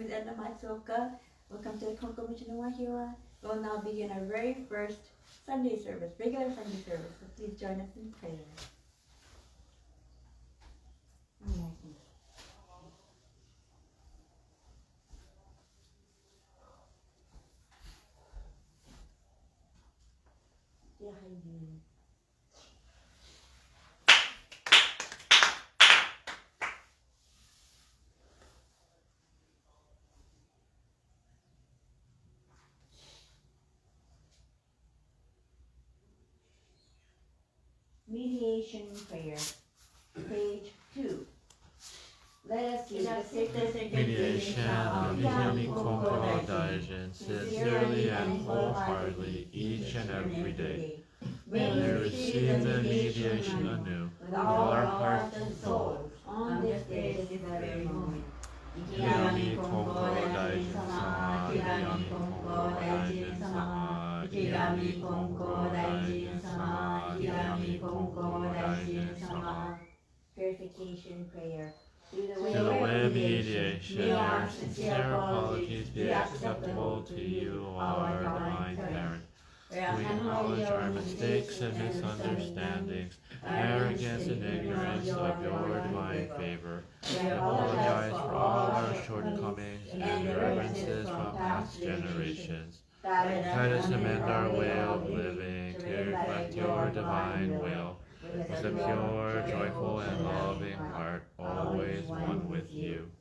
is Edna Matsuoka. Welcome to the Konko Mission in Wahiawa. We'll now begin our very first Sunday service, regular Sunday service. So please join us in prayer. Mediation prayer, page 2. Let us see the sacred mediation of Wahiawa Konko Daijin sincerely and wholeheartedly each and every day. May we receive the mediation anew with our hearts and souls on this day, this very moment. Wahiawa Konko Daijin Sama, Wahiawa Konko Daijin Sama, Wahiawa Konko Daijin Sama, Wahiawa Konko Daijin Sama. Purification prayer. Through the way of mediation, may our sincere apologies be acceptable to you, our divine parent. We acknowledge our mistakes and misunderstandings, arrogance and ignorance of your divine favor. We apologize for all our shortcomings and irreverences from past generations. Guide us to mend our way of living, to reflect your divine will, with a pure, joyful, and loving heart, always one with you.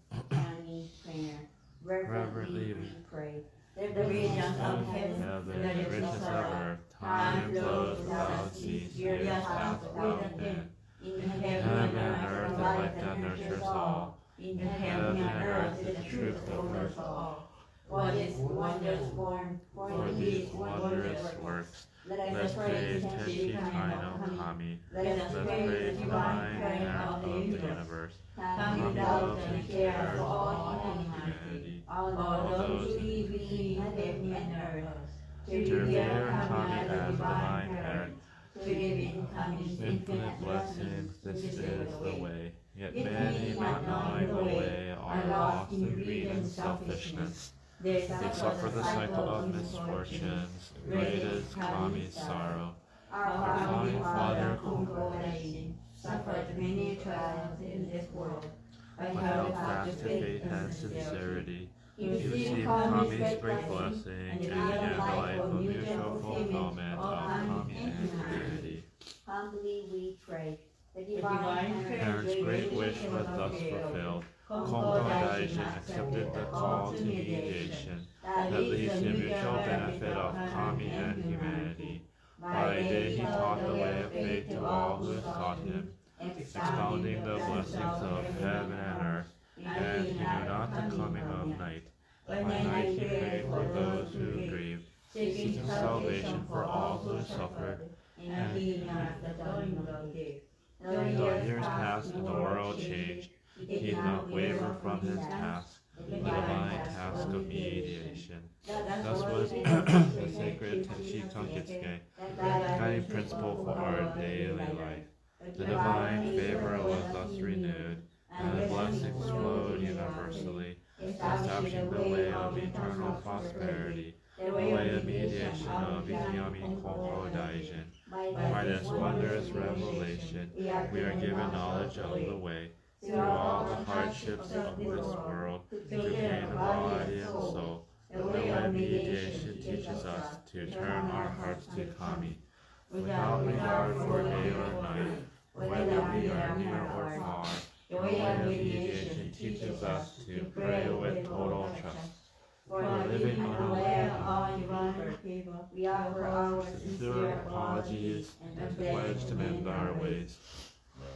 Reverently we pray. The regions of heaven, the riches of earth, time flows without cease, years pass without end. In heaven and earth is life that nurtures all. In heaven and earth is the truth that overs all. For this wondrous form, for these wondrous works, let us praise Tenshi Kaino Kami. Let us praise the divine parent of the universe. Kami loves and cares for all humanity, all those who live in heaven and earth. To revere Kami as divine parent, to live in Kami's infinite blessings, this is the way. Yet many, not knowing the way, are lost in greed and selfishness. They suffer the cycle of misfortunes. Great is Kami's sorrow. Our Divine Father Konko Daijin suffered many trials in this world, but held fast to faith and sincerity. He received Kami's great blessing and began the life of mutual fulfillment of Kami and humanity. Humbly we pray. The Divine Parent's great wish was thus fulfilled. Konko Daijin accepted the call to mediation that leads to mutual benefit of Kami and humanity. By day he taught the way of faith to all who sought him, expounding the blessings of heaven and earth, and he knew not the coming of night. By night he prayed for those who grieved, seeking salvation for all who suffered, and he not the dawning of day. Though years passed and the world changed, he did not waver from his task, the divine task of mediation. Thus was the sacred Tenshi Tonkitsuke, guiding principle for our daily life. The divine favor was thus renewed, and the blessings flowed universally, establishing the way of eternal prosperity, the way of mediation of Wahiawa Konko Daijin. By this wondrous revelation, we are given knowledge of the way, through all the hardships of this world, through pain of body and soul. The way of mediation teaches us to turn our hearts to Kami, without regard for day or night, whether we are near or far. The way of mediation teaches us to pray with total trust. For living unaware of divine favor, we offer our sincere apologies and pledge to mend our ways.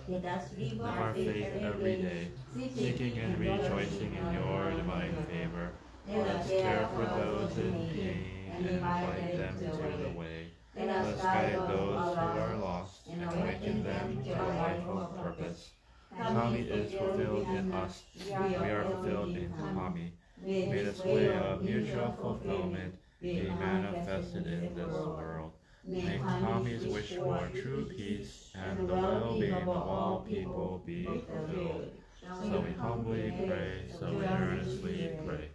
Let us live our faith every day, seeking and rejoicing in your divine favor. Let us care for those in pain and invite them to the way. Let us guide those who are lost and awaken them to a life of purpose. Kami is fulfilled in us. We are fulfilled in Kami. May this way of mutual fulfillment be manifested in this world. May Kami's wish for true peace and the well-being of all people be fulfilled. So we humbly pray, so we earnestly pray.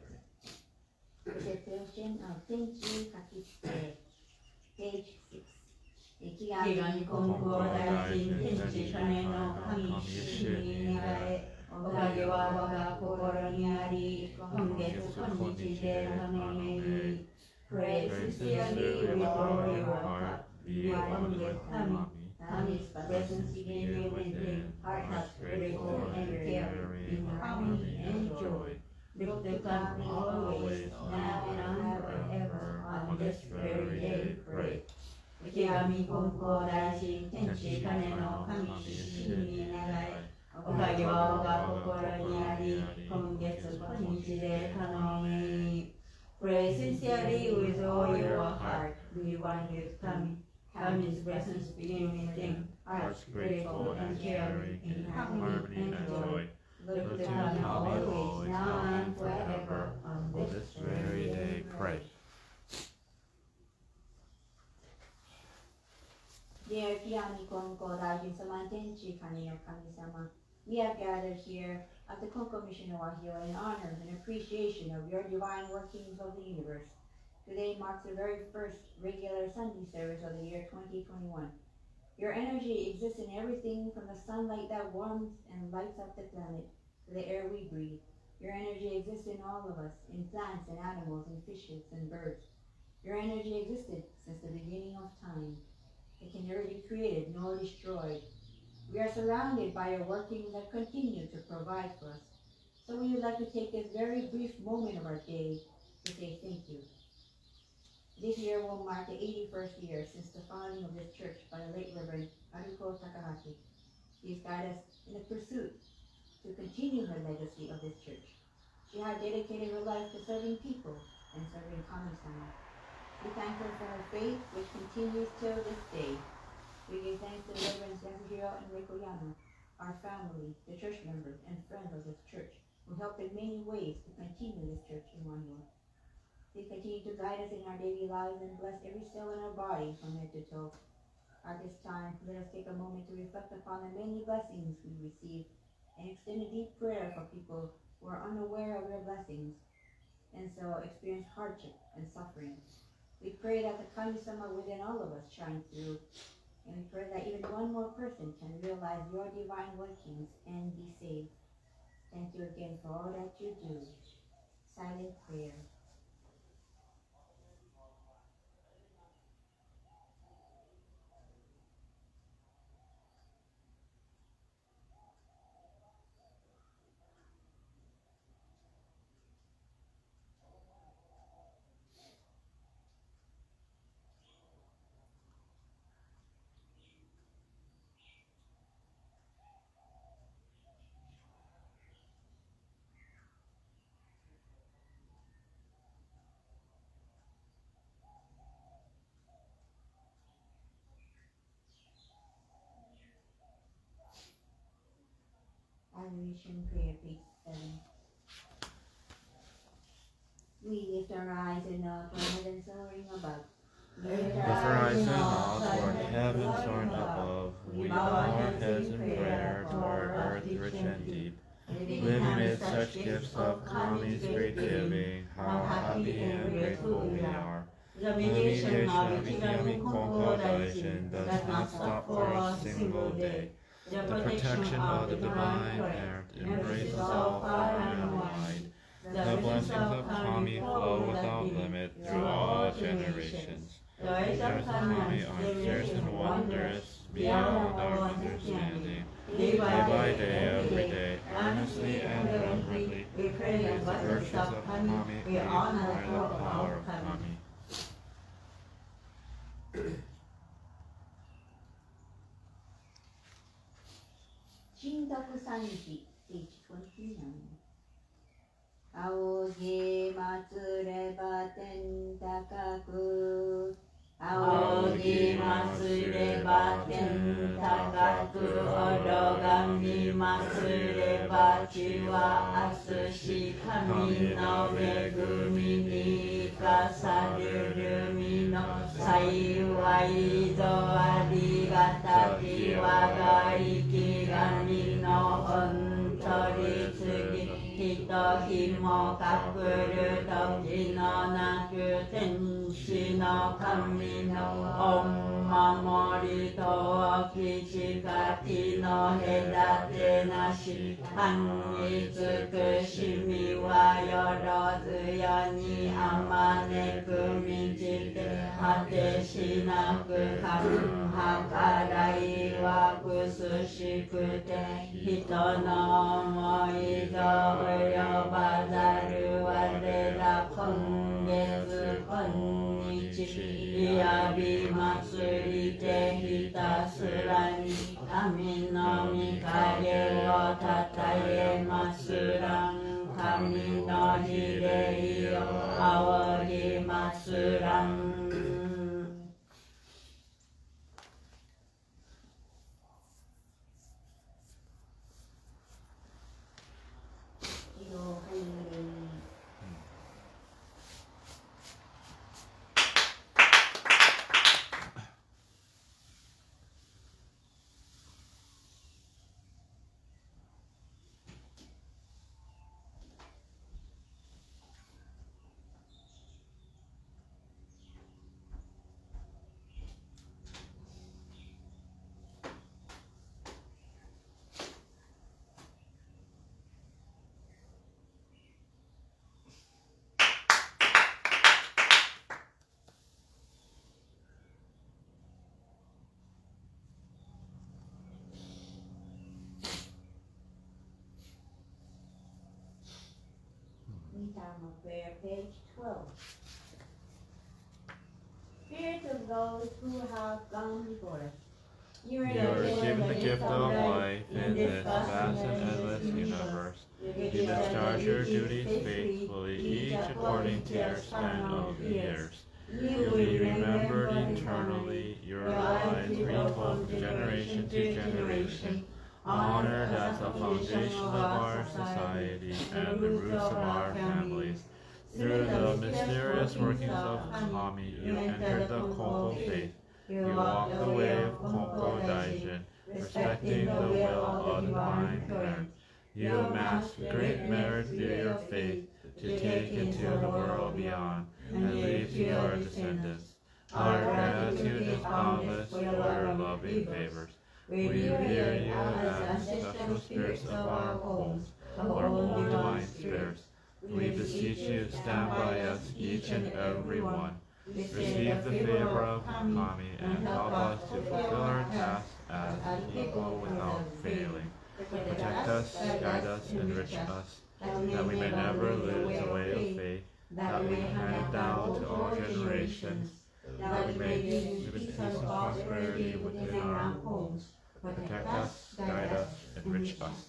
interpretation of Tenchi Kakitsuke, page 6. 池上金光大臣天地金の神主に願えおかげは我が心にあり今月今日で頼め Pray sincerely with all your heart be one with Kami Kami's presence begin within heart has grateful and caring in harmony and joy Look to Kami always now and forever on this very day pray 池上金光大神天地金の神主に願えおかげは我が心にあり今月今日で頼み Pray sincerely with all your heart be one with Kami Kami's presence begin within hearts grateful and caring in harmony and joy Look to Kami always now and forever on this very day pray Dear Kiami Konko Daijin Sama Tenchi Kane no Kami-sama, we have gathered here at the Konko Mission of Wahiawa in honor and appreciation of your divine workings of the universe. Today marks the very first regular Sunday service of the year 2021. Your energy exists in everything from the sunlight that warms and lights up the planet to the air we breathe. Your energy exists in all of us, in plants and animals and fishes and birds. Your energy existed since the beginning of time. It can never be created nor destroyed. We are surrounded by your workings that continue to provide for us. So we would like to take this very brief moment of our day to say thank you. This year will mark the 81st year since the founding of this church by the late Reverend Haruko Takahashi. She has guided us in the pursuit to continue her legacy of this church. She has dedicated her life to serving people and serving Kami-sama. We thank her for her faith, which continues till this day. We give thanks to Reverends Yasuhiro and Reiko Yano, our family, the church members, and friends of this church, who helped in many ways to continue this church in Wahiawa. They continue to guide us in our daily lives and bless every cell in our body from head to toe. At this time, let us take a moment to reflect upon the many blessings we receive and extend a deep prayer for people who are unaware of their blessings and so experience hardship and suffering. We pray that the Kami-sama within all of us shine through, and we pray that even one more person can realize your divine workings and be saved. Thank you again for all that you do. Silent prayer. Adoration prayer, page 7. We lift our eyes and up to heaven soaring above. Lift our eyes and all toward heaven soaring above. We bow our heads in prayer toward earth rich and deep. Living amid such gifts of Kami's great giving, how happy and grateful we are. The mediation of Ikigami Konko Daijin does not stop for a single day. The protection of the divine parent embraces all far and wide. The blessings of Kami flow without limit through all generations. The ways of Kami are fierce and wondrous, beyond our understanding. Day by day, every day, earnestly and reverently, we praise the virtues of Kami, we honor the power of Kami. Shintoku Sanji, page 29. 仰ぎ祭れば天高く仰ぎ祭れば天高く拝み祭れば地は明日し神の恵みに生かされる身の幸いぞありがたき我が生き神の本取り次ぎきっと日もかくる時のなく天使の神のお守りとき近きの隔てなし反に尽くしみはよろずやにあまねく満ちて果てしなく計らいは苦しくて人の思いぞ及ばざる我ら今月今日やび祭りてひたすらに神の御影をたたえますらん神の比例を仰ぎますらんTime of prayer, page 12. Spirit of those who have gone before us, You are given the gift of life in this vast and endless universe. You discharge your duties faithfully, each according to your span of years. You will be remembered eternally, your lives retold from generation to generation, honored as the foundation of our society and the roots of our families. Through the mysterious workings of Kami, you entered the Konko faith. You walk the way of Konko Daijin, respecting the will of divine parents. You amassed great merit through your faith to take into the world beyond and leave to your descendants. Our gratitude is boundless for your loving favors. We revere you as the special spirits of our homes, our own divine spirits. We beseech you, stand by us, each and every one. Receive the favor of Kami and help us to fulfill our tasks as people without failing. Protect us, guide us, enrich us, that we may never lose the way of faith, that we hand down to all generations, that we may live in peace and prosperity within our homes. Protect us, guide us, enrich us.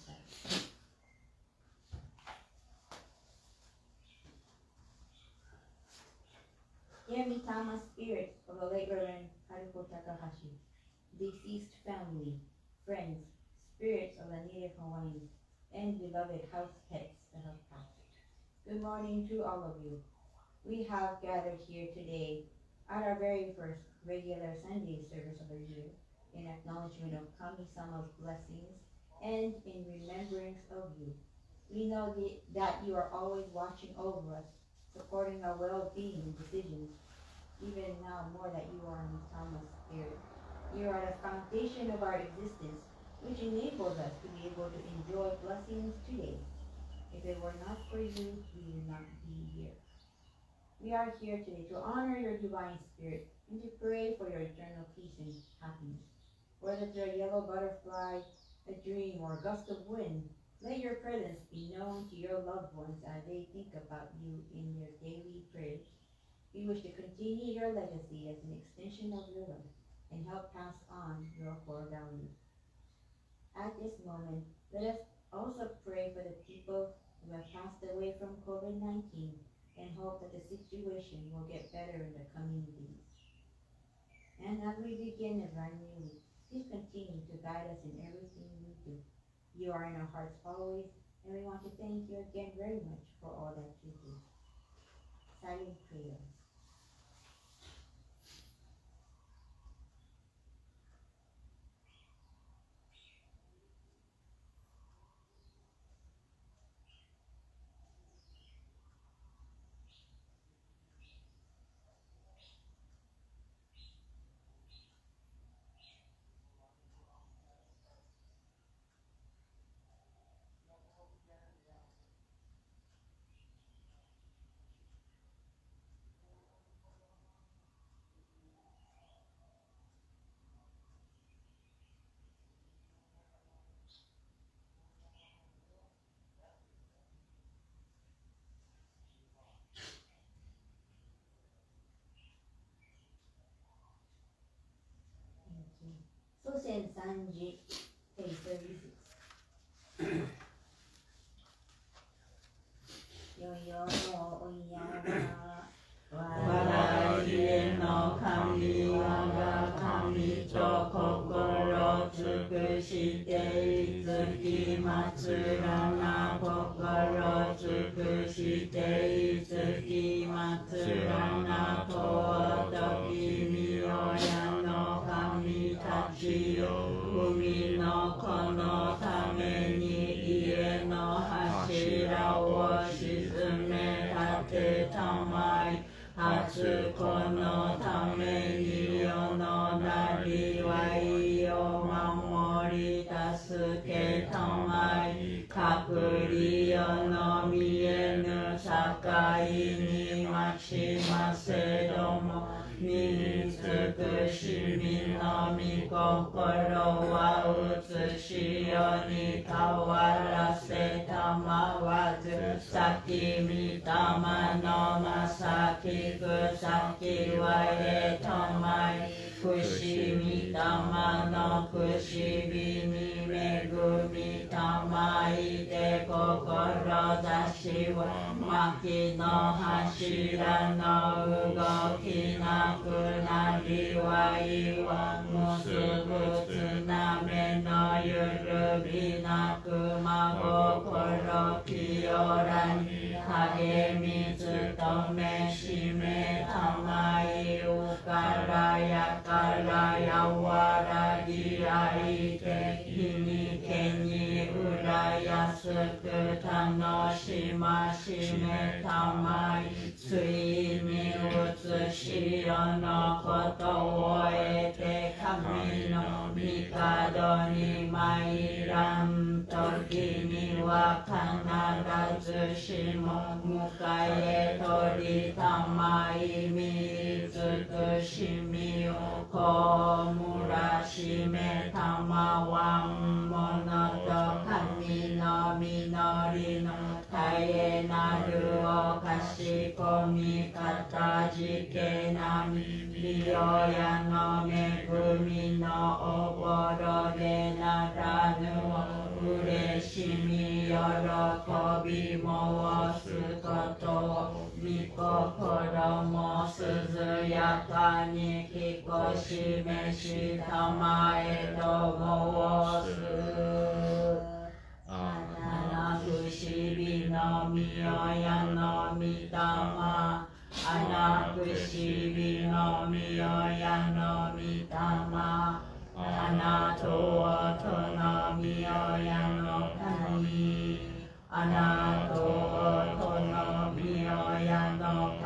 Yamitama spirit of the late Reverend Haruko Takahashi, deceased family, friends, spirits of the native Hawaiians, and beloved house pets that have passed. Good morning to all of you. We have gathered here today at our very first regular Sunday service of the year in acknowledgement of Kami-sama's blessings and in remembrance of you. We know that you are always watching over us, supporting our well-being and decisions, even now more that you are in Tama's spirit. You are the foundation of our existence, which enables us to be able to enjoy blessings today. If it were not for you, we would not be here. We are here today to honor your divine spirit and to pray for your eternal peace and happiness. Whether through a yellow butterfly, a dream, or a gust of wind, let your presence be known to your loved ones as they think about you in their daily prayers. We wish to continue your legacy as an extension of your love and help pass on your core values. At this moment, let us also pray for the people who have passed away from COVID-19 and hope that the situation will get better in the coming days. And as we begin a brand new week, please continue to guide us in everything we do. You are in our hearts always, and we want to thank you again very much for all that you do. Silent prayer. 3時 page 36よよのおいやは笑いへの神我が神と心尽くしていつき祭らな心尽くしていつき祭らな尊き御親の神たちよ海の子のために家の柱を沈め立てたまい初子のために世のなりわいを守り助けたまい隔離世の見えぬ境に待ちませども身尽くしみの御心は写し世に変わらせたまわず先御霊のまさきく先はれたまいくし御霊のくしびに恵みたまいて志を薪の柱の動きなくなりわいは結ぶつなめのゆるびなく真心清らに励み努めしめたまいうからやからやわらぎあいて日にけにうらやすく楽しましめたまいついに写し世のことを得て神の御門に参らん時には必ずしも迎え取りたまい見尽くしみをこむらしめたまわんものと神の実りの絶えなるおかしこみかたじけなみ美容やの恵みのおぼろげならぬうれしみ喜び申すことを御心も涼やかにきこしめしたまえと申す七不思議の御親の御霊七不思議の御親の御霊七ととの御親の神七ととの御親の神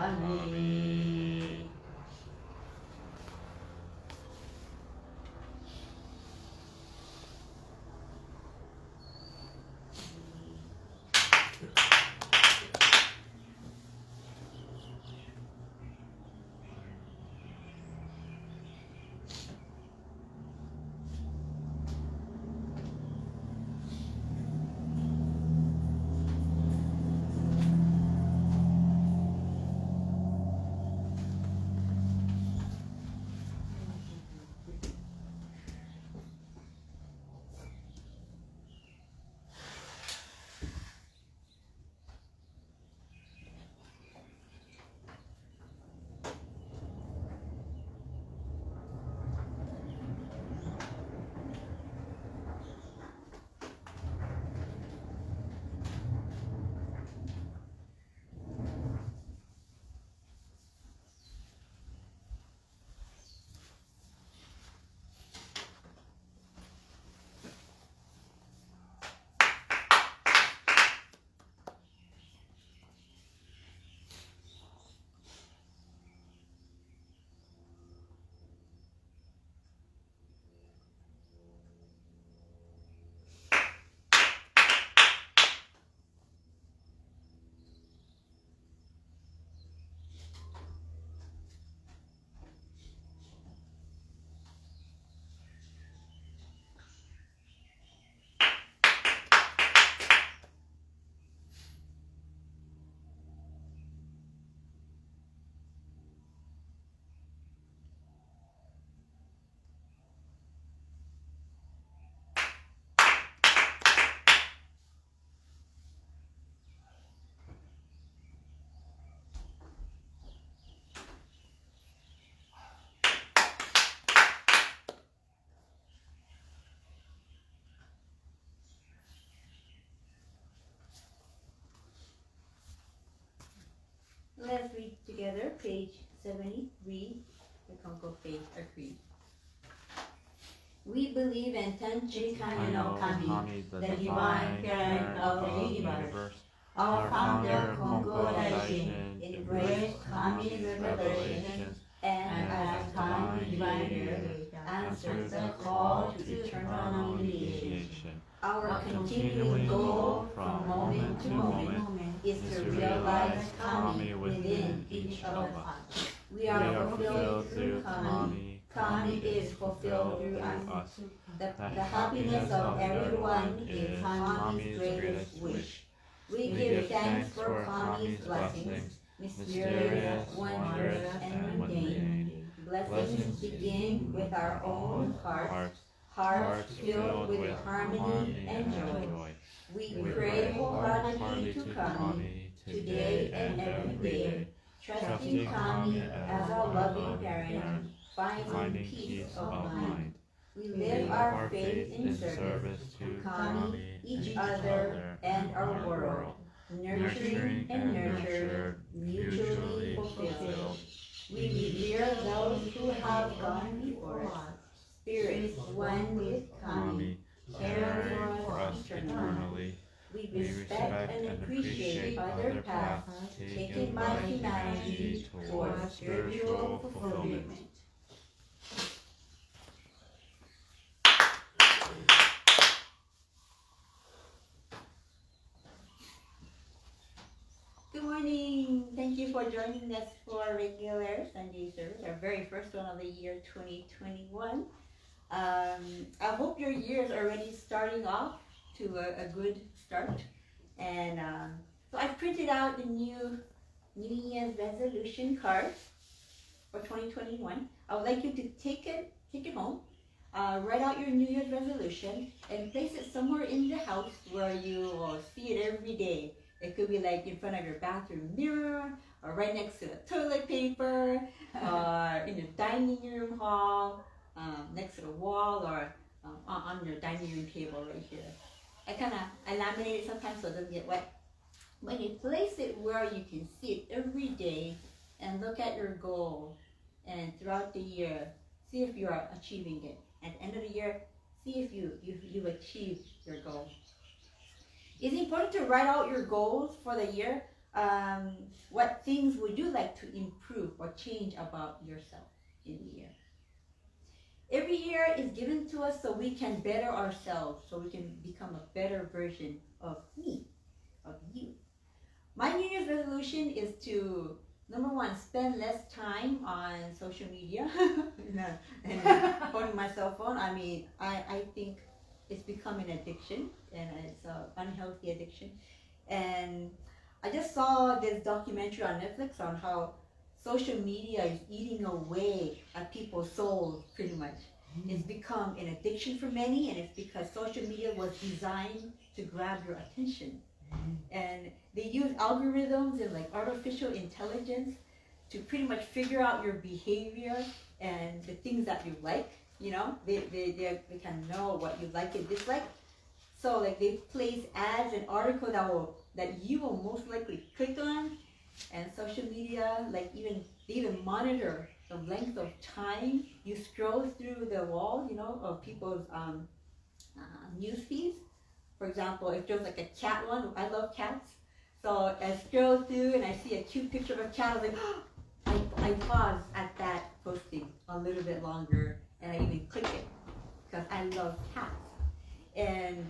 together, page 73, the Konko Faith Creed. We believe in Tenchi Kane no Kami, the divine parent of the universe. Our founder Konko Daishin embraced Kami's revelations and as time leader answers the call to eternal mediation. Our continuing goal from moment to moment is to realize Kami within each of us. We are fulfilled through Kami. Kami is fulfilled through us. The happiness of everyone is Kami's greatest wish. We give thanks for Kami's blessings, mysterious, wondrous, and mundane. Blessings begin with our own hearts filled with harmony and joy. We pray wholeheartedly to Kami today and every day, trusting Kami as our loving parent, finding peace of mind. We live our faith in service to Kami, each other, and our world, nurturing and nurtured, mutually fulfilled. We revere those who have gone before us, spirits one with Kami, caring for us eternally. We respect and appreciate other paths taken by humanity towards spiritual fulfillment. Good morning. Thank you for joining us for our regular Sunday service, our very first one of the year 2021. I hope your year is already starting off to a good start. And so I printed out the New Year's resolution card for 2021. I would like you to take it home, write out your New Year's resolution, and place it somewhere in the house where you will see it every day. It could be like in front of your bathroom mirror, or right next to the toilet paper, or in the dining room hall, next to the wall, or on your dining room table right here. I laminate it sometimes so it doesn't get wet. When you place it where you can see it every day and look at your goal, and throughout the year, see if you are achieving it. At the end of the year, see if you've achieved your goal. It's important to write out your goals for the year. What things would you like to improve or change about yourself in the year? Every year is given to us so we can better ourselves, so we can become a better version of me, of you. My New Year's resolution is to, number one, spend less time on social media and holding my cell phone. I mean, I think it's become an addiction, and it's an unhealthy addiction. And I just saw this documentary on Netflix on how social media is eating away at people's souls, pretty much. It's become an addiction for many, and it's because social media was designed to grab your attention. And they use algorithms and like artificial intelligence to pretty much figure out your behavior and the things that you like. You know, they can know what you like and dislike. So like they place ads and articles that you will most likely click on. And social media, like they even monitor the length of time you scroll through the wall, you know, of people's news feeds. For example, if there's like a cat one, I love cats. So I scroll through and I see a cute picture of a cat. I was like, I pause at that posting a little bit longer, and I even click it because I love cats. And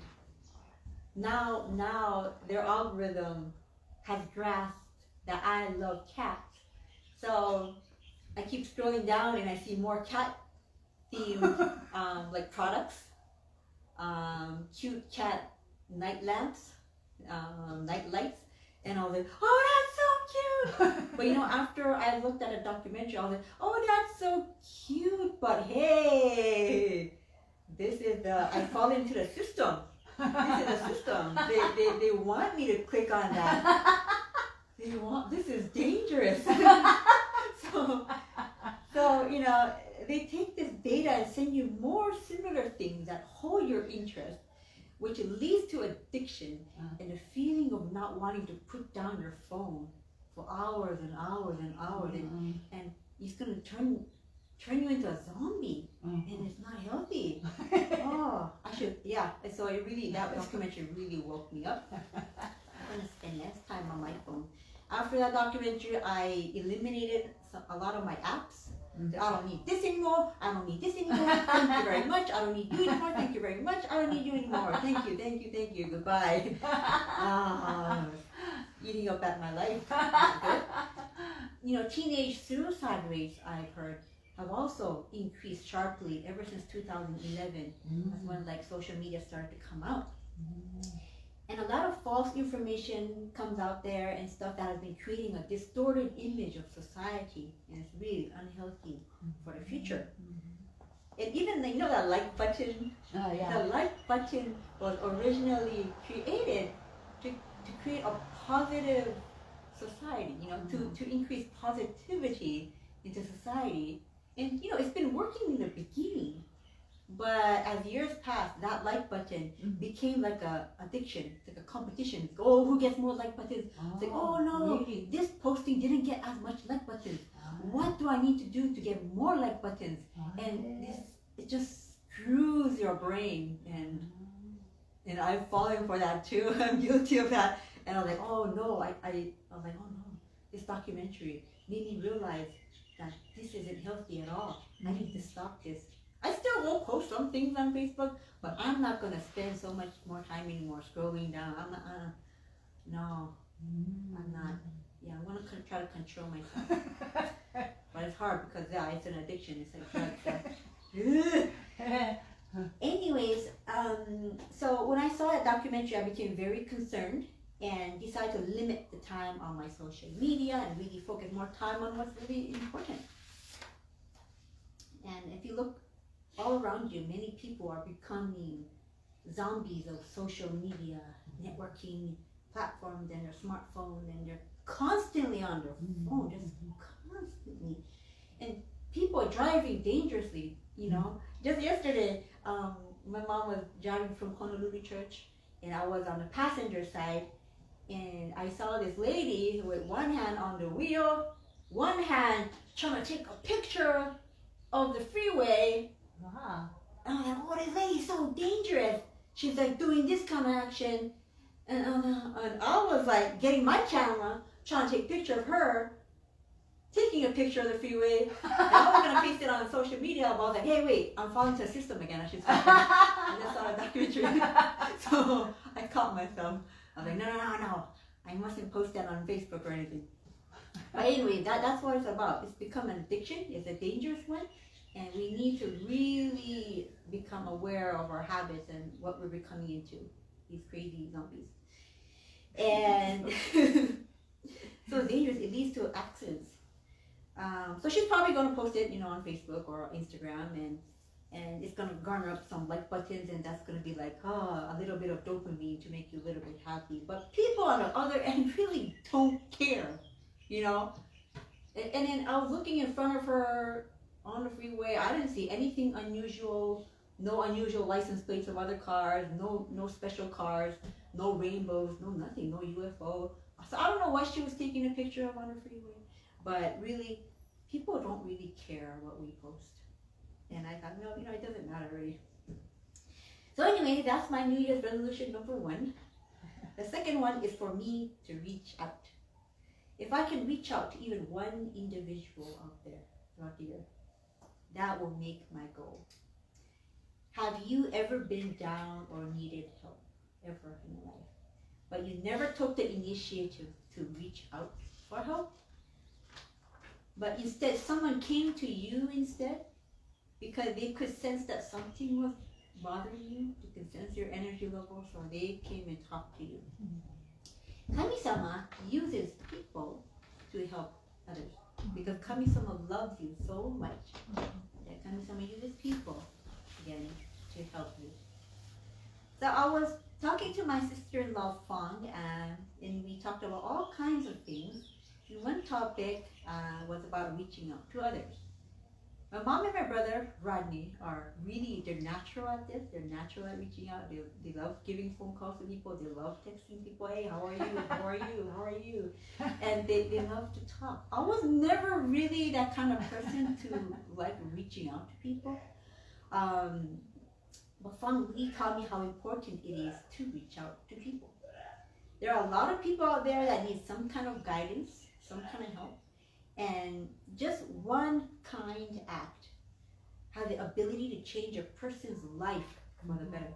now their algorithm has grasped that I love cats. So I keep scrolling down and I see more cat themed like products, cute cat night lamps, night lights, and I was like, oh, that's so cute. But you know, after I looked at a documentary, I was like, oh, that's so cute, but hey, this is I fall into the system. This is the system. They want me to click on that. This is dangerous. So you know, they take this data and send you more similar things that hold your interest, which leads to addiction and a feeling of not wanting to put down your phone for hours and hours and hours, and it's gonna turn you into a zombie, and it's not healthy. Oh, I should, yeah. So it really, that documentary really woke me up. I'm gonna spend less time on my phone. After that documentary, I eliminated a lot of my apps. I don't need this anymore. I don't need this anymore. Thank you very much. I don't need you anymore. Thank you very much. I don't need you anymore. Thank you, thank you, thank you. Goodbye. Eating up at my life. Good. You know, teenage suicide rates, I've heard, have also increased sharply ever since 2011. That's when like social media started to come out. And a lot of false information comes out there and stuff that has been creating a distorted image of society, and it's really unhealthy for the future. And even you know that like button, the like button was originally created to create a positive society, you know, to increase positivity into society. And you know, it's been working in the beginning. But as years passed, that like button became like a addiction, like a competition. Oh, who gets more like buttons? It's like, oh no, really? this posting didn't get as much like buttons. What do I need to do to get more like buttons? And it just screws your brain, and I'm falling for that too. I'm guilty of that. And I was like, oh no, I was like, oh no, this documentary made me realize that this isn't healthy at all. I need to stop this. I still will post some things on Facebook, but I'm not going to spend so much more time anymore scrolling down. I'm not, no, I'm not. Yeah, I'm going to try to control myself. But it's hard because, yeah, it's an addiction. It's like drugs. Anyways, so when I saw that documentary, I became very concerned and decided to limit the time on my social media and really focus more time on what's really important. And if you look all around you, many people are becoming zombies of social media, networking platforms, and their smartphone, and they're constantly on their phone, just constantly. And people are driving dangerously, you know. Just yesterday, my mom was driving from Honolulu church, and I was on the passenger side, and I saw this lady with one hand on the wheel, one hand trying to take a picture of the freeway. Wow. And I was like, oh, this lady's so dangerous. She's like doing this kind of action. And I was like getting my camera, trying to take a picture of her, taking a picture of the freeway. And I was going to paste it on social media. But I was like, hey, wait, I'm falling into the system again. I should stop. I just saw a documentary. So I caught myself. I was like, no. I mustn't post that on Facebook or anything. But anyway, that's what it's about. It's become an addiction. It's a dangerous one. And we need to really become aware of our habits and what we're becoming into, these crazy zombies. And so it's dangerous. It leads to accidents. So she's probably going to post it, you know, on Facebook or Instagram, and it's going to garner up some like buttons, and that's going to be like, a little bit of dopamine to make you a little bit happy. But people on the other end really don't care, you know. And then I was looking in front of her on the freeway. I didn't see anything unusual, no unusual license plates of other cars, no special cars, no rainbows, no nothing, no UFO. So I don't know what she was taking a picture of on the freeway, but really, people don't really care what we post. And I thought, no, you know, it doesn't matter really. So anyway, that's my New Year's resolution number 1. The second one is for me to reach out. If I can reach out to even one individual out there throughout the year, that will make my goal. Have you ever been down or needed help ever in your life, but you never took the initiative to reach out for help? But instead, someone came to you instead because they could sense that something was bothering you. You can sense your energy level, so they came and talked to you. Kami-sama uses people to help others because Kami-sama loves you so much that Kami-sama uses people again to help you. So I was talking to my sister-in-law Fong, and we talked about all kinds of things. And one topic was about reaching out to others. My mom and my brother, Rodney, are really, they're natural at this. They're natural at reaching out. They love giving phone calls to people. They love texting people, hey, how are you? How are you? How are you? And they love to talk. I was never really that kind of person to like reaching out to people. But Fang Li taught me how important it is to reach out to people. There are a lot of people out there that need some kind of guidance, some kind of help. And just one kind act has the ability to change a person's life for the better.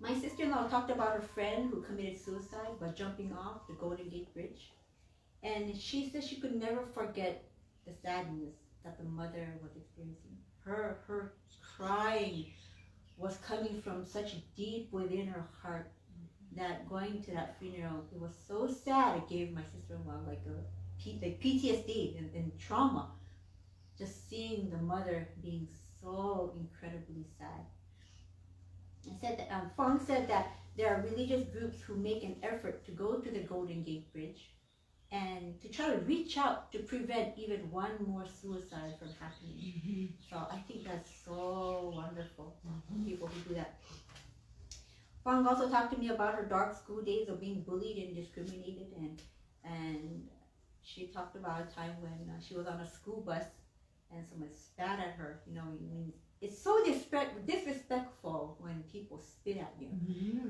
My sister-in-law talked about her friend who committed suicide by jumping off the Golden Gate Bridge. And she said she could never forget the sadness that the mother was experiencing. Her crying was coming from such deep within her heart that going to that funeral, it was so sad. It gave my sister-in-law like PTSD and trauma. Just seeing the mother being so incredibly sad. I said that Fong said that there are religious groups who make an effort to go to the Golden Gate Bridge and to try to reach out to prevent even one more suicide from happening. So I think that's so wonderful. People who do that. Fong also talked to me about her dark school days of being bullied and discriminated, and she talked about a time when she was on a school bus and someone spat at her. You know, it's so disrespectful when people spit at you,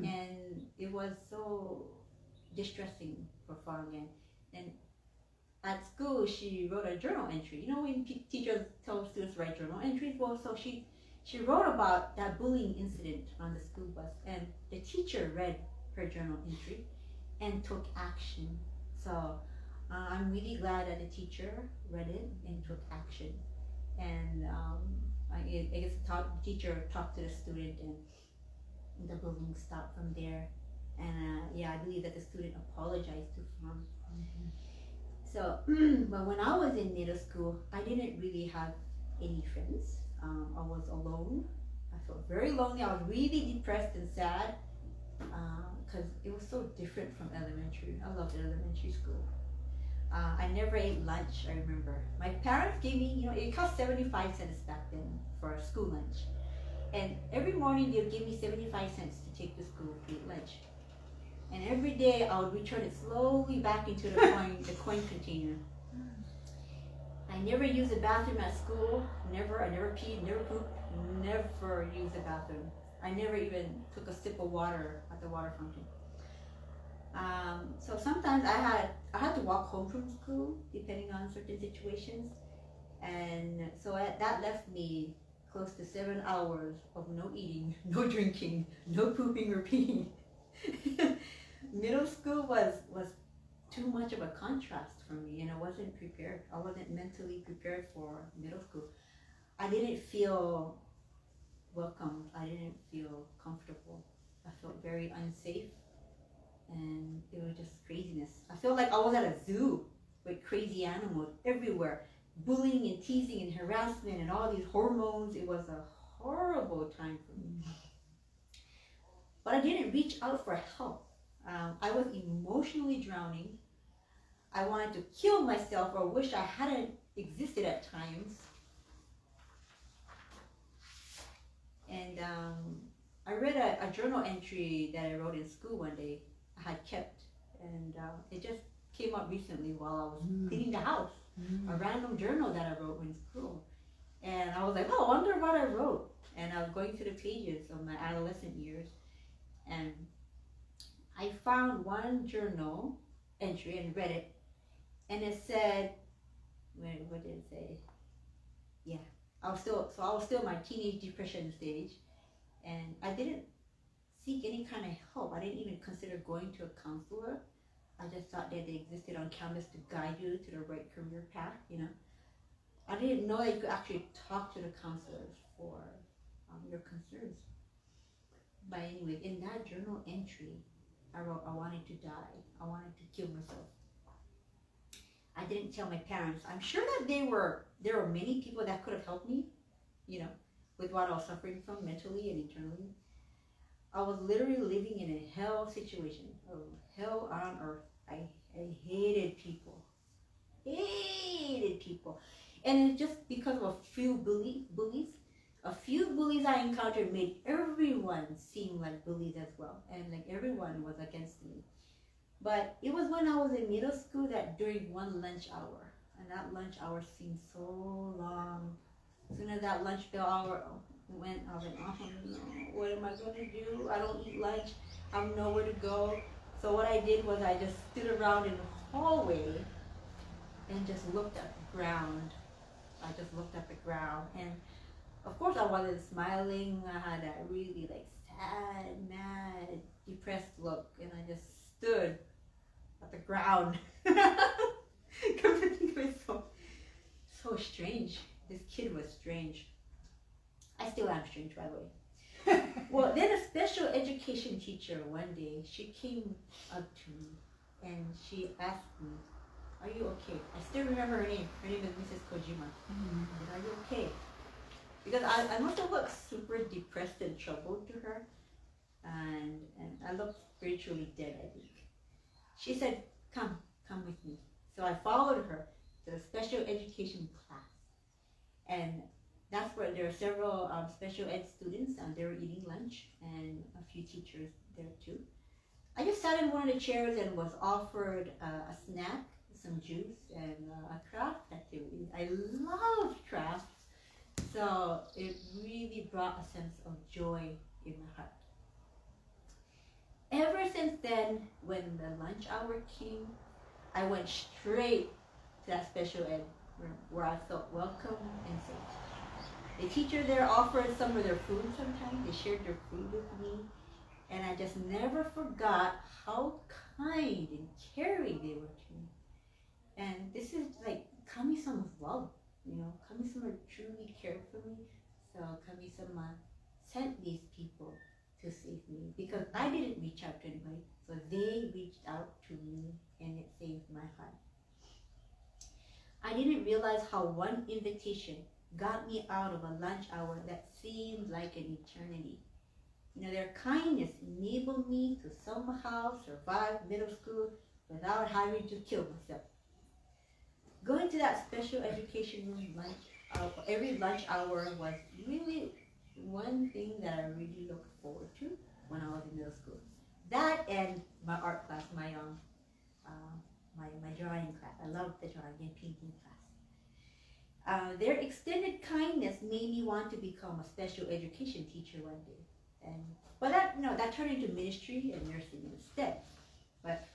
and it was so distressing for Fong. And at school, she wrote a journal entry. You know, when teachers tell students to write journal entries, well, so she wrote about that bullying incident on the school bus, and the teacher read her journal entry and took action. So I'm really glad that the teacher read it and took action. And I guess the teacher talked to the student, and the bullying stopped from there. And I believe that the student apologized to Fong. So, but when I was in middle school, I didn't really have any friends. I was alone. I felt very lonely. I was really depressed and sad because it was so different from elementary. I loved elementary school. I never ate lunch, I remember. My parents gave me, you know, it cost 75 cents back then for a school lunch. And every morning they would give me 75 cents to take to school to eat lunch. And every day I would return it slowly back into the coin container. I never used the bathroom at school. I never peed, never pooped, never used the bathroom. I never even took a sip of water at the water fountain. So sometimes I had to walk home from school depending on certain situations, and so that left me close to 7 hours of no eating, no drinking, no pooping or peeing. Middle school was too much of a contrast for me, and I wasn't prepared. I wasn't mentally prepared for middle school. I didn't feel welcomed. I didn't feel comfortable. I felt very unsafe, and it was just craziness. I felt like I was at a zoo with crazy animals everywhere, bullying and teasing and harassment and all these hormones. It was a horrible time for me. But I didn't reach out for help. I was emotionally drowning. I wanted to kill myself or wish I hadn't existed at times. And I read a journal entry that I wrote in school one day. I had kept, and it just came up recently while I was cleaning the house. A random journal that I wrote in school. And I was like, oh, I wonder what I wrote. And I was going through the pages of my adolescent years, and I found one journal entry and read it, and it said, what did it say? Yeah, I was still in my teenage depression stage, and I didn't seek any kind of help. I didn't even consider going to a counselor. I just thought that they existed on campus to guide you to the right career path, you know. I didn't know that you could actually talk to the counselors for your concerns. But anyway, in that journal entry, I wrote, I wanted to die. I wanted to kill myself. I didn't tell my parents. I'm sure that there were many people that could have helped me, you know, with what I was suffering from mentally and internally. I was literally living in a hell situation, hell on earth. I hated people. And it's just because of a few bullies. A few bullies I encountered made everyone seem like bullies as well. And like everyone was against me. But it was when I was in middle school that during one lunch hour, and that lunch hour seemed so long. As soon as that lunch bell hour went, I was like, oh no, what am I going to do? I don't eat lunch. I have nowhere to go. So what I did was I just stood around in the hallway and just looked at the ground. I just looked at the ground. And of course I wasn't smiling. I had that really like sad, mad, depressed look. And I just stood at the ground. Come to think of it, so strange. This kid was strange. I still am strange, by the way. Well, then a special education teacher one day, she came up to me and she asked me, are you okay? I still remember her name. Her name is Mrs. Kojima. I said, are you okay? Because I must have looked super depressed and troubled to her. And I looked spiritually dead, I think. She said, come with me. So I followed her to the special education class. And that's where there are several special ed students and they were eating lunch and a few teachers there too. I just sat in one of the chairs and was offered a snack, some juice, and a craft activity. I loved crafts, so it really brought a sense of joy in my heart. Ever since then, when the lunch hour came, I went straight to that special ed room where I felt welcome and safe. The teacher there offered some of their food sometimes. They shared their food with me. And I just never forgot how kind and caring they were to me. And this is like Kami-sama's love. You know, Kami-sama truly cared for me. So Kami-sama sent these people to save me because I didn't reach out to anybody. So they reached out to me and it saved my heart. I didn't realize how one invitation got me out of a lunch hour that seemed like an eternity. You know, their kindness enabled me to somehow survive middle school without having to kill myself. Going to that special education room every lunch hour was really one thing that I really looked forward to when I was in middle school. That and my art class, my drawing class. I loved the drawing and painting class. Their extended kindness made me want to become a special education teacher one day. But that turned into ministry and nursing instead. But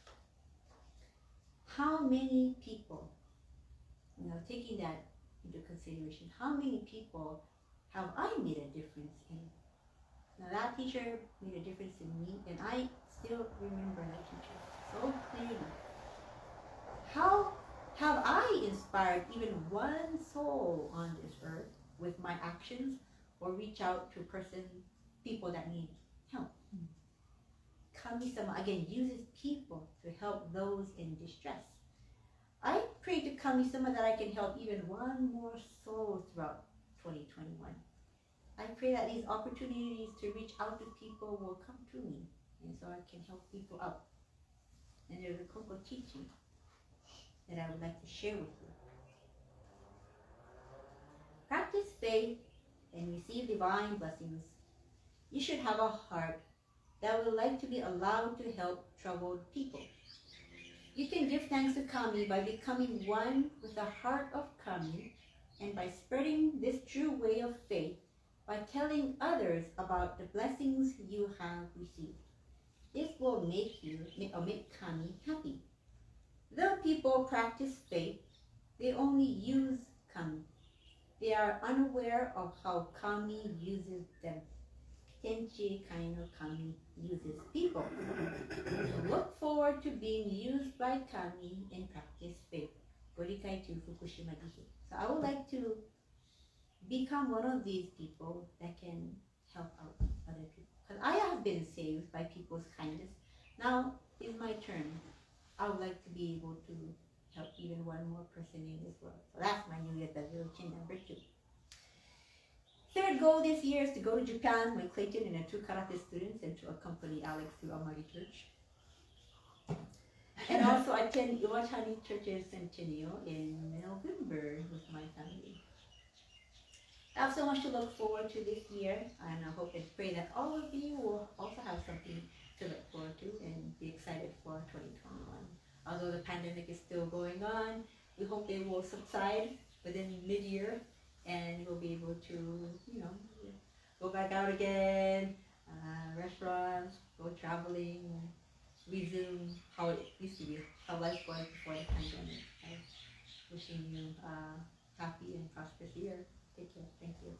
how many people, taking that into consideration, how many people have I made a difference in? Now that teacher made a difference in me, and I still remember that teacher so clearly. How have I inspired even one soul on this earth with my actions or reach out to people that need help? Kami-sama again uses people to help those in distress. I pray to Kami-sama that I can help even one more soul throughout 2021. I pray that these opportunities to reach out to people will come to me, and so I can help people out. And there's a Konko teaching that I would like to share with you. Practice faith and receive divine blessings. You should have a heart that would like to be allowed to help troubled people. You can give thanks to Kami by becoming one with the heart of Kami and by spreading this true way of faith by telling others about the blessings you have received. This will make Kami happy. Though people practice faith, they only use Kami. They are unaware of how Kami uses them. Tenchi Kaino Kami uses people. So look forward to being used by Kami and practice faith. Gorikai to Fukushima Gishi. So I would like to become one of these people that can help out other people. Because I have been saved by people's kindness. Now is my turn. I would like to be able to help even one more person in this world. So that's my New Year's resolution number 2. Third goal this year is to go to Japan with Clayton and the 2 karate students and to accompany Alex to Amari Church. And also attend Iwatani Church's Centennial in November with my family. I have so much to look forward to this year, and I hope and pray that all of you will also have something to look forward to and be excited for 2021. Although the pandemic is still going on, we hope it will subside within mid-year, and we'll be able to, go back out again, restaurants, go traveling, resume how it used to be, how life was before the pandemic. I'm wishing you a happy and prosperous year. Take care. Thank you.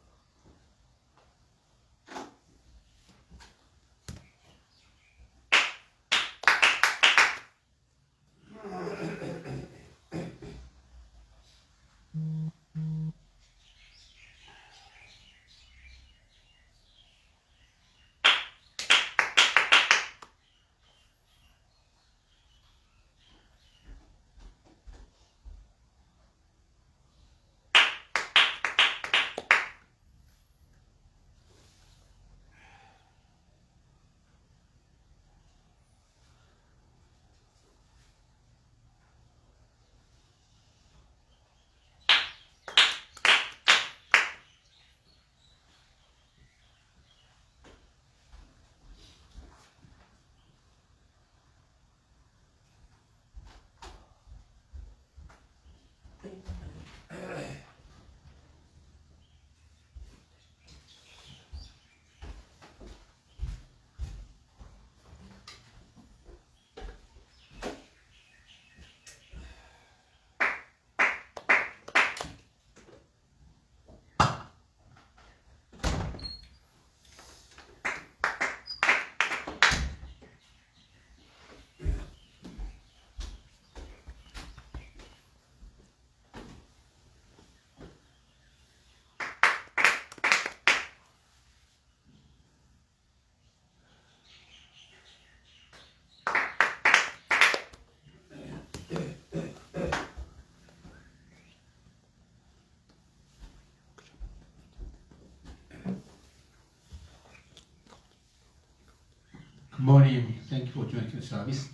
Good morning. Thank you for joining the service.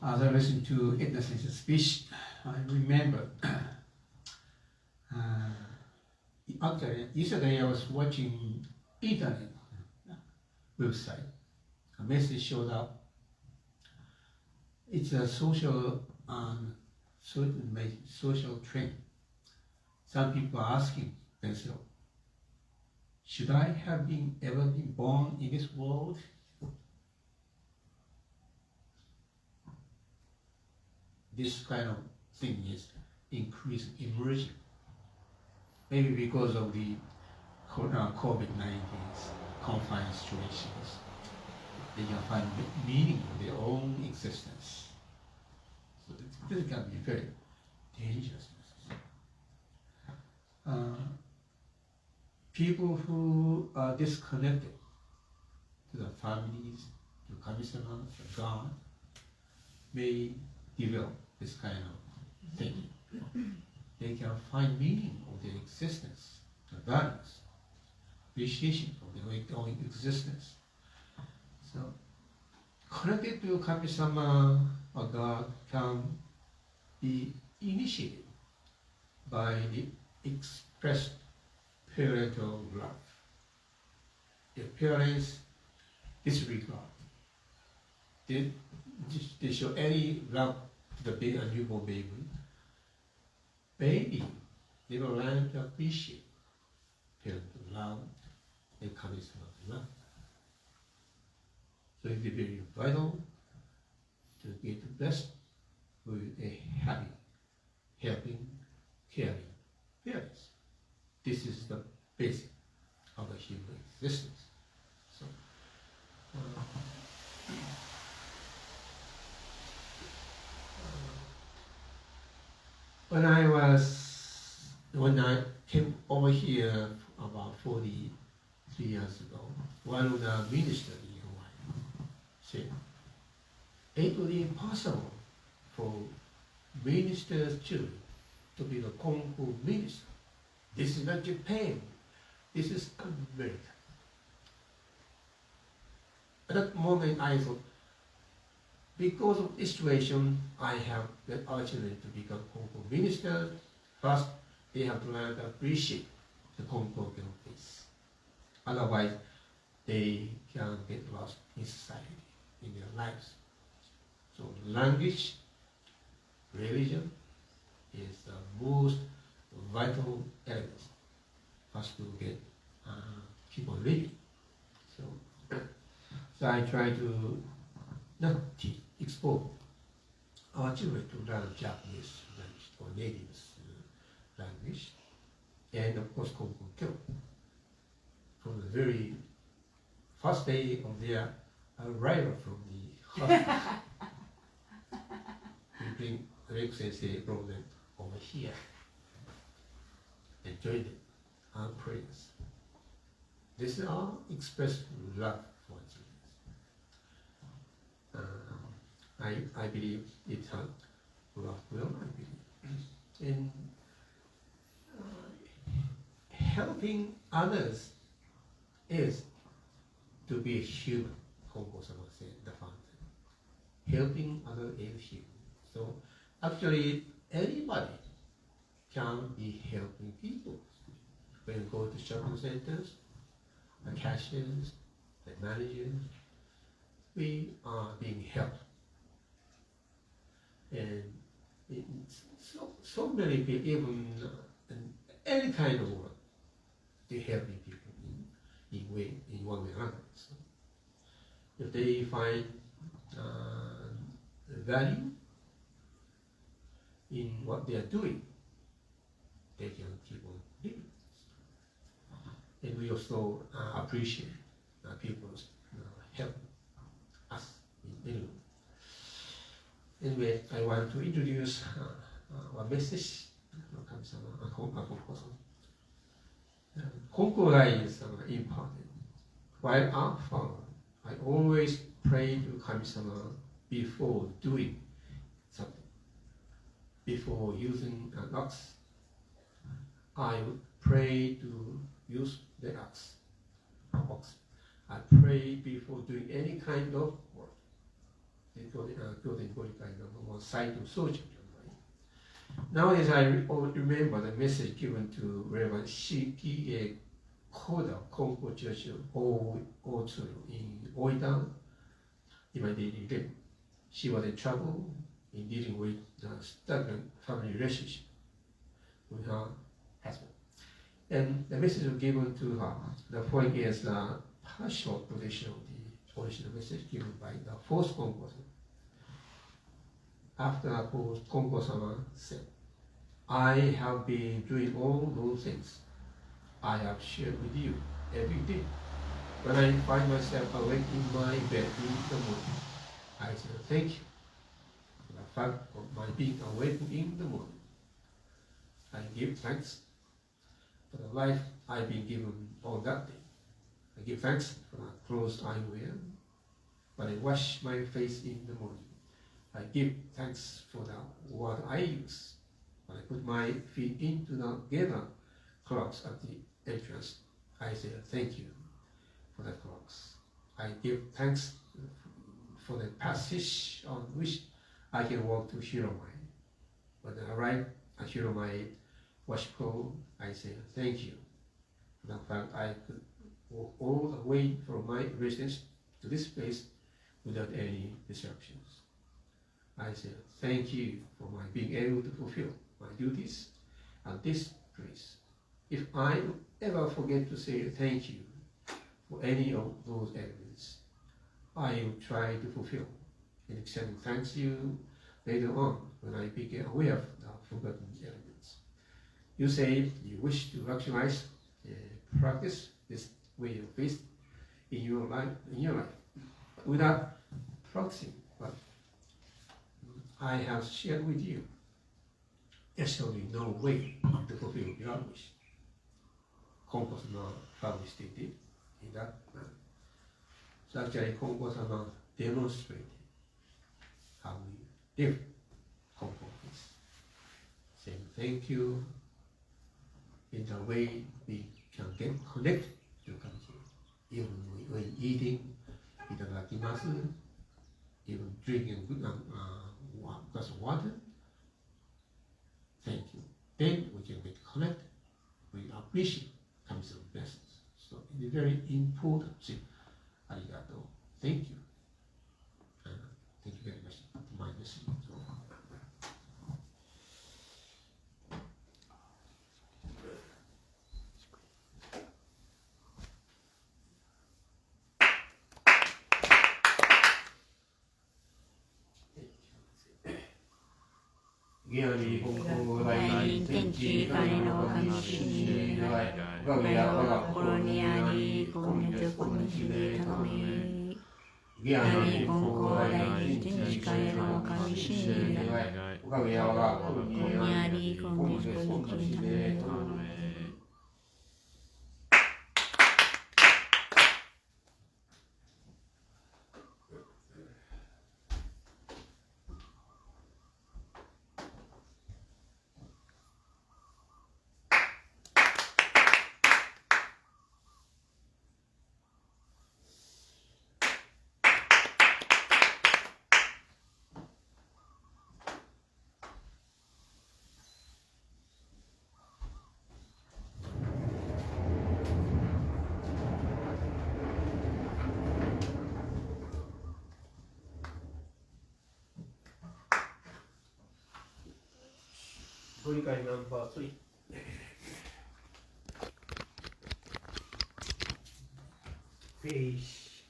As I listened to Edna's speech, I remember actually yesterday I was watching internet website. A message showed up. It's a social social trend. Some people are asking themselves, should I have ever been born in this world? This kind of thing is emerging. Maybe because of the COVID-19 confined situations, they can find meaning of their own existence. So this can be very dangerous. People who are disconnected to the families, to Kami-sama, to God, may develop this kind of thinking. They can find meaning of their existence, the values, appreciation of their own existence. So, connected to Kami-sama or God can be initiated by the expressed parental love. If parents disregard, they show any love to the newborn baby, they will learn to appreciate parental love and Kami-sama's love. So it is very vital to get the best with a happy, helping, caring parents. This is the basic of the human existence. So, when I came over here about 43 years ago, one of the ministers in Hawaii said, it would be impossible for ministers' children to be the Konko minister. This is not Japan. This is America. At that moment I thought, because of this situation, I have the opportunity to become Konko minister. First, they have to learn to appreciate the Konko face. Otherwise, they can get lost in society, in their lives. So language, religion is the most vital element for us to get keep on living. So I try to not expose our children to learn Japanese language or native language, and of course Konko from the very first day of their arrival from the hospital. We bring Reku Sensei brought them over here and joined our prayers. This is our expressed love for children. I believe it has worked well, I believe. And helping others is to be a human, Konko-sama said, the founder. Helping others is human. So actually, anybody can be helping people. When you go to shopping centers, the cashiers, the managers, we are being helped. And so many people, even in any kind of work, they're helping people in one way or another. So if they find value in what they are doing, they can keep on living. And we also appreciate people's help us in any way. Anyway, I want to introduce our message. Konko is important. While I'm farmer, I always pray to Kami-sama before doing something. Before using an axe, I would pray to use the axe. I pray before doing any kind of work. Nowadays, I remember the message given to Reverend Shiki Koda Konko Church O2 in Oita in my daily life. She was in trouble in dealing with a stagnant family relationship with her husband. And the message was given to her. The point is the partial position of the original message given by the fourth Konko. After Konko-sama said, I have been doing all those things I have shared with you every day. When I find myself awake in my bed in the morning, I say thank you for the fact of my being awake in the morning. I give thanks for the life I've been given on that day. I give thanks for the clothes I wear, but I wash my face in the morning. I give thanks for the word I use. When I put my feet into the gather clogs at the entrance, I say thank you for the clogs. I give thanks for the passage on which I can walk to Hiromai. When I arrive at Hiromai Washiko, I say thank you for the fact I could walk all the way from my residence to this place without any disruptions. I say thank you for my being able to fulfill my duties at this place. If I ever forget to say thank you for any of those elements, I will try to fulfill and extend thanks to you later on when I become aware of the forgotten elements. You say you wish to maximize practice this way of faith in your life, without practicing what I have shared with you. There's only no way to fulfill your wish. Konko-sama firmly stated in that manner. So actually, Konko-sama demonstrated how we live Konko is. Saying thank you in the way we can get connected to Kami. Even when eating, itadakimasu, even drinking good glass of water, thank you. Then we can make connect. We appreciate comes of blessings. So it is very important thing. Arigato. Thank you. Thank you very much. My message. Konko天地金の神主に願い、おかげや我が心にあり、今月今日で頼み。何金光大天地金の神主に願い、おかげや我が心にあり、今月今日で頼み。ご理解ナンバー3。Page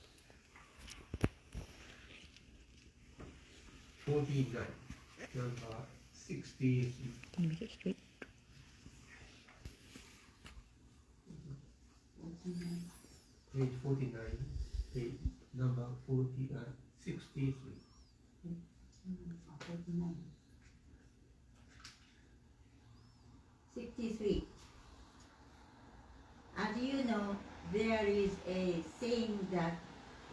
49, number 63. Let me make it straight. Page 49, page number 63. 63. As you know, there is a saying that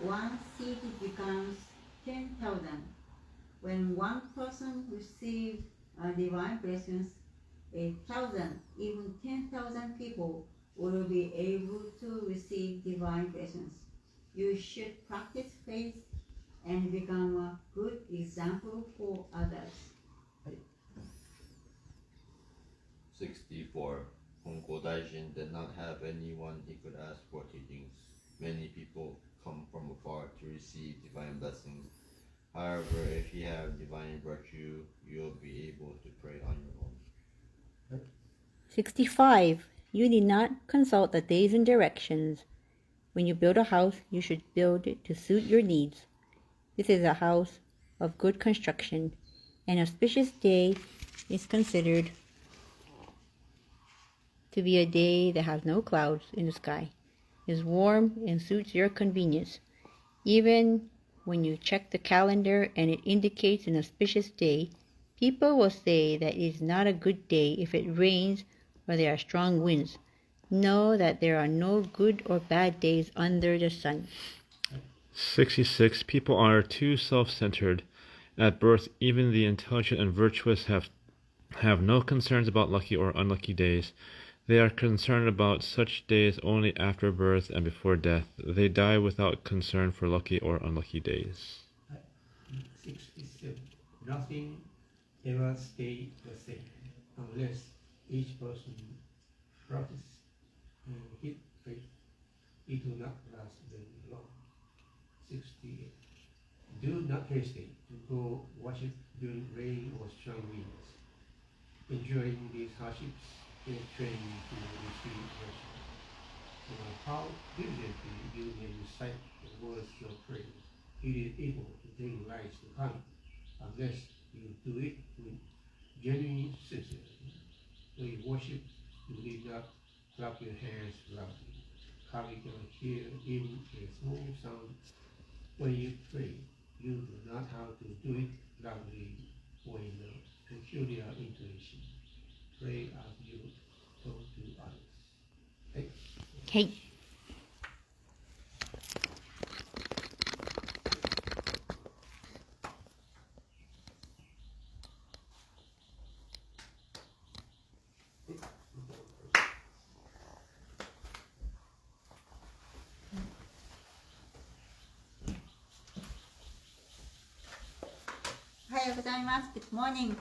one seed becomes 10,000. When one person receives divine blessings, 1,000, even 10,000 people will be able to receive divine blessings. You should practice faith and become a good example for others. 64. Konko Daijin did not have anyone he could ask for teachings. Many people come from afar to receive divine blessings. However, if you have divine virtue, you'll be able to pray on your own. 65. You need not consult the days and directions. When you build a house, you should build it to suit your needs. This is a house of good construction. An auspicious day is considered to be a day that has no clouds in the sky, is warm and suits your convenience. Even when you check the calendar and it indicates an auspicious day, people will say that it is not a good day if it rains or there are strong winds. Know that there are no good or bad days under the sun. 66. People are too self-centered. At birth, even the intelligent and virtuous have no concerns about lucky or unlucky days. They are concerned about such days only after birth and before death. They die without concern for lucky or unlucky days. 67. Nothing ever stays the same unless each person practices his faith. It will not last very long. 68. Do not hesitate to go worship during rain or strong winds. Enjoying these hardships is training to receive worship. No matter how diligently you may recite the words of praise, it is able to bring light to come unless you do it with genuine sincerity. When you worship, you need not clap your hands loudly. Kami can hear even a small sound. When you pray, you do not have to do it loudly or in a peculiar intonation. Pray as you talk to others. Hey. Hey. ようございます。Good morning.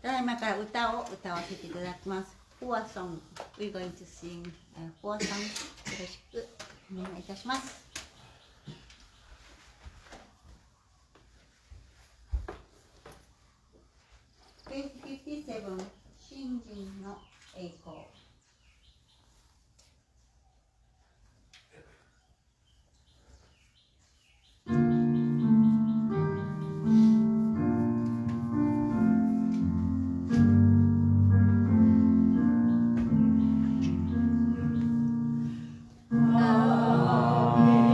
ただいまから歌を歌わせていただきます。Four songs. We're going to sing four songs. よろしくお願いいたします。Page 57. 新人の栄光。Amen.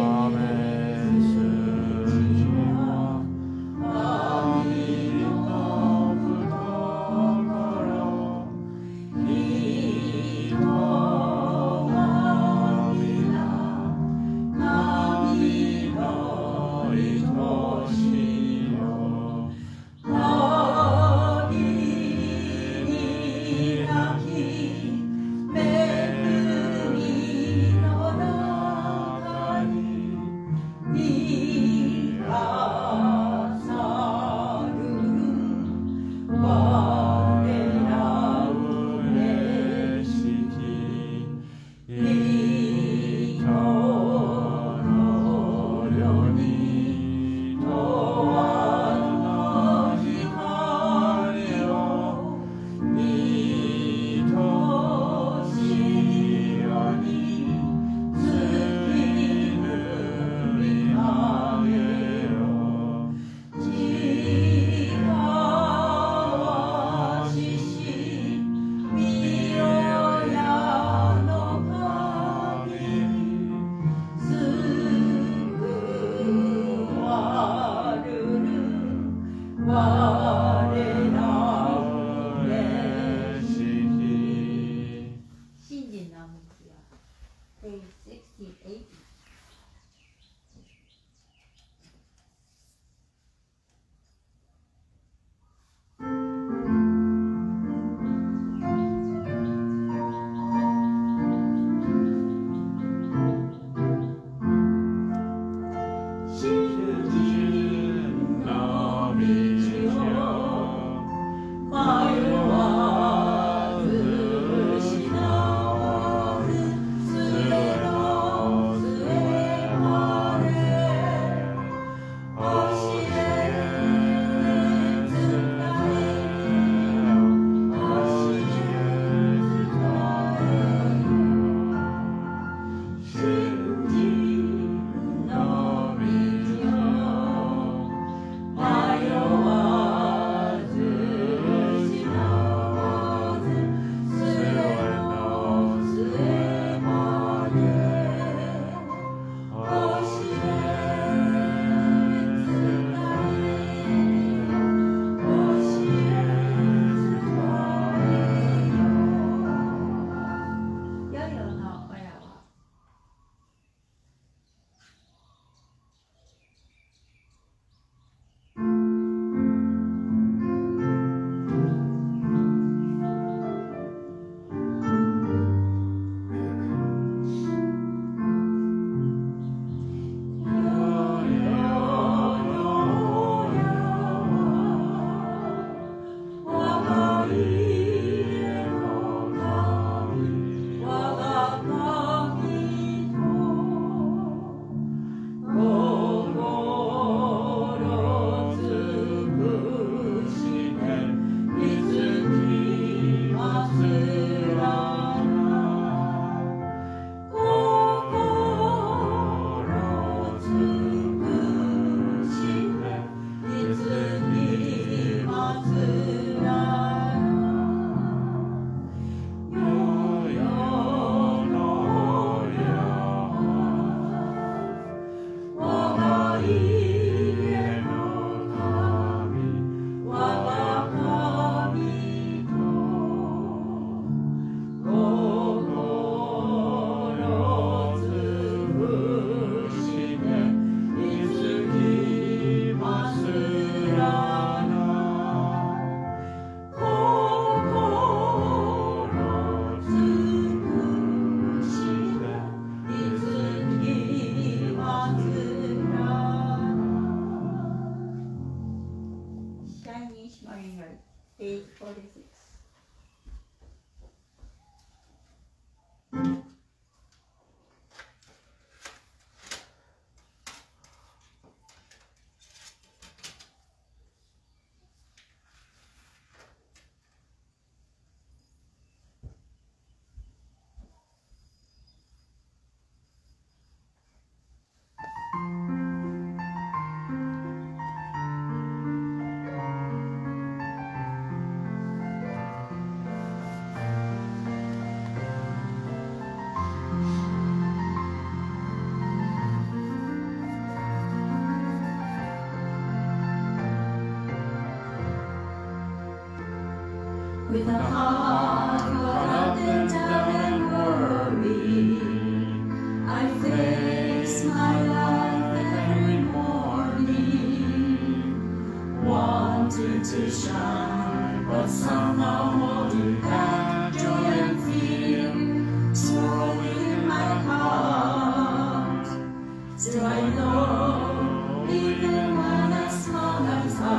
with a heart caught up in doubt and worry. I face my life every morning, wanting to shine, but somehow holding back joy and fear, sorrow in my heart. Still I know, even one as small as I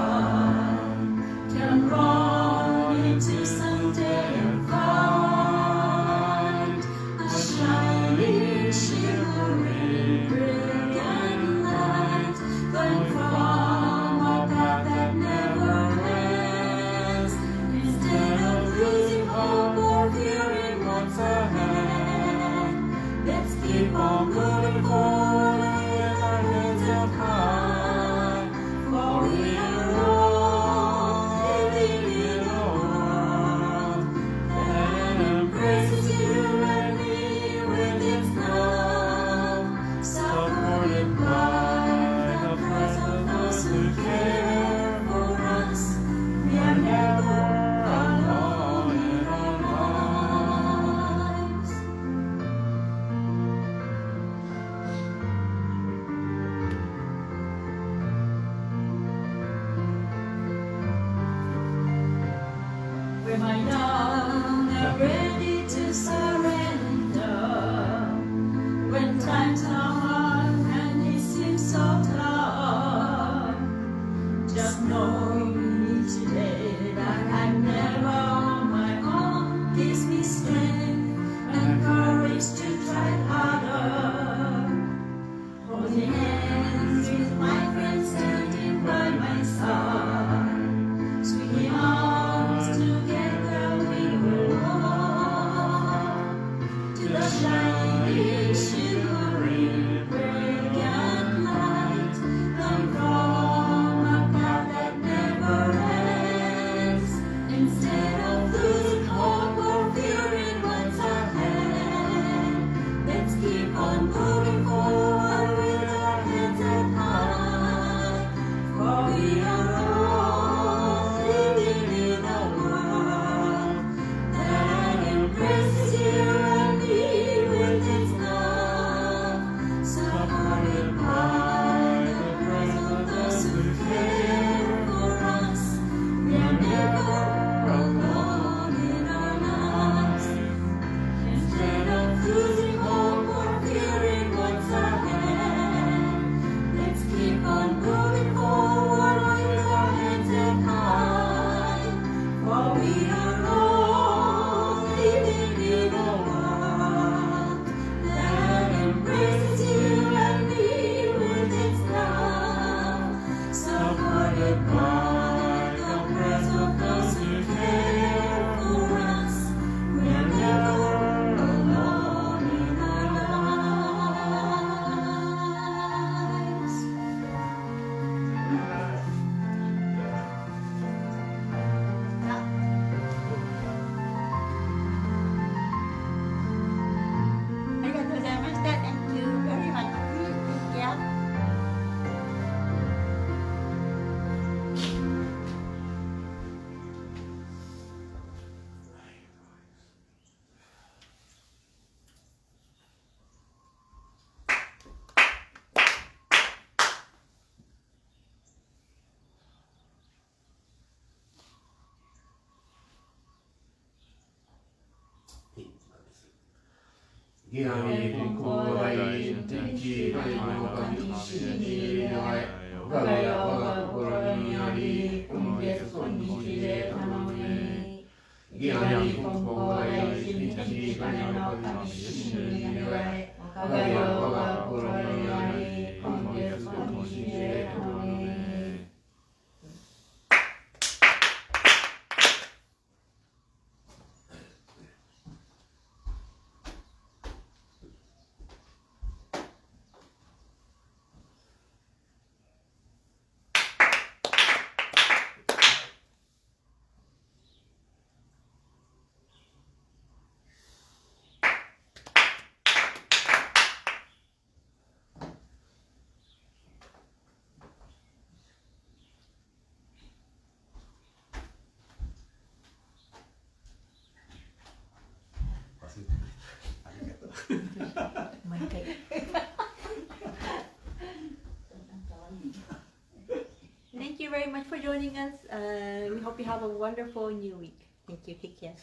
can run into someday and find a shining, shimmering, brilliant light going from a path that never ends. Instead of losing hope or fearing what's ahead, let's keep on moving forward with our heads up high, for we are all living in a world that embraces you and me with its love, supported by the prayers of those who care for us. We are never alone in our lives. We're my young and ready to surrender. When times are hard and it seems so tough, just knowing today that I'm never on my own gives me strength and courage to try harder. Holding hands with my friends standing by my side, swinging arms together we will walk to the shining, shimmering, brilliant light, come from a path that never ends. Instead of losing hope or fearing what's ahead, let's keep on moving forward with our heads held high, for we are all living in a world that embraces you and me with its love, supported by the prayers of those who care for us. We are never alone in our lives. Instead of losing hope or fearing what's ahead, let's keep on moving forward with our heads held high, for we are all living in a world that embraces you and me with its love, supported by the prayers of those who care for us. We are never alone in our lives. Thank you very much. Yeah. Giami Konko Daishin Tenchi Kami Kami Wahiawa Kokoro ni Ari Kongetsu Konnichi de Tamame Giami Konko Daishin Tenchi Kami Kami Wahiawa Kokoro ni Ari Kongetsu Konnichi de Tamame. Thank you very much for joining us. We hope you have a wonderful new week. Thank you. Take care.